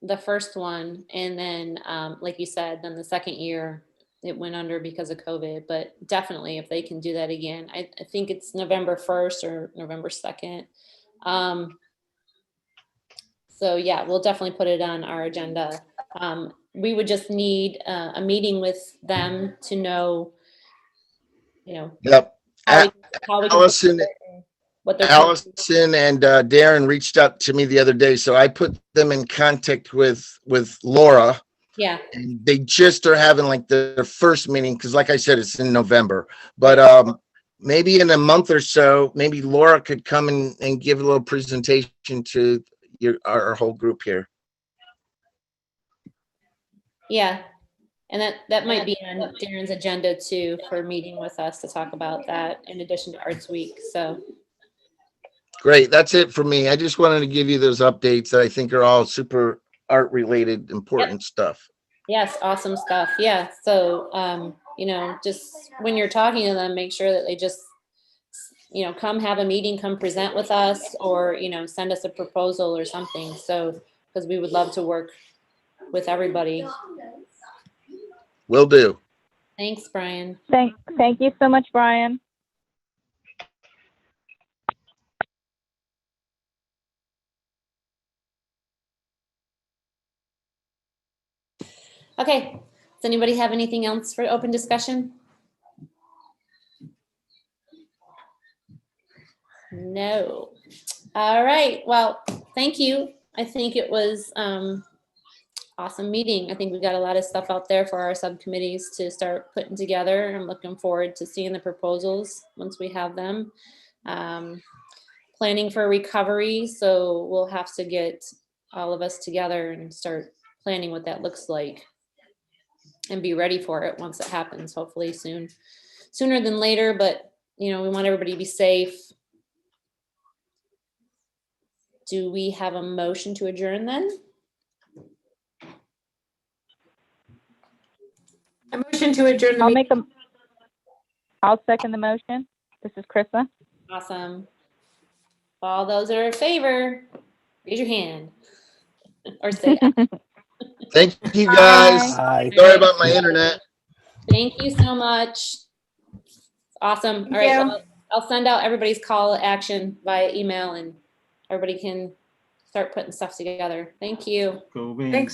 the first one, and then like you said, then the second year it went under because of COVID. But definitely, if they can do that again, I think it's November 1st or November 2nd. So yeah, we'll definitely put it on our agenda. We would just need a meeting with them to know, Yep. how we Allison and Darren reached out to me the other day, so I put them in contact with Laura. Yeah. And they just are having like their first meeting because, like I said, it's in November. But maybe in a month or so, maybe Laura could come and give a little presentation to our whole group here. Yeah. And that might be on Darren's agenda too, for meeting with us to talk about that in addition to Arts Week. So great. That's it for me. I just wanted to give you those updates that I think are all super art related, important stuff. Yes. Awesome stuff. Yeah. So, just when you're talking to them, make sure that they just, come have a meeting, come present with us, or, send us a proposal or something. So, because we would love to work with everybody. Will do. Thanks, Brian. Thank you so much, Brian. Okay. Does anybody have anything else for open discussion? No. All right. Well, thank you. I think it was awesome meeting. I think we got a lot of stuff out there for our subcommittees to start putting together. I'm looking forward to seeing the proposals once we have them. Planning for recovery, so we'll have to get all of us together and start planning what that looks like and be ready for it once it happens, hopefully sooner than later, but we want everybody to be safe. Do we have a motion to adjourn then? A motion to adjourn the meeting. I'll second the motion. This is Krista. Awesome. All those that are in favor, raise your hand or say aye. Thank you guys. Aye. Sorry about my internet. Thank you so much. Awesome. All right. you. Well, I'll send out everybody's call to action via email and everybody can start putting stuff together. Thank you. Go Beans. Thanks.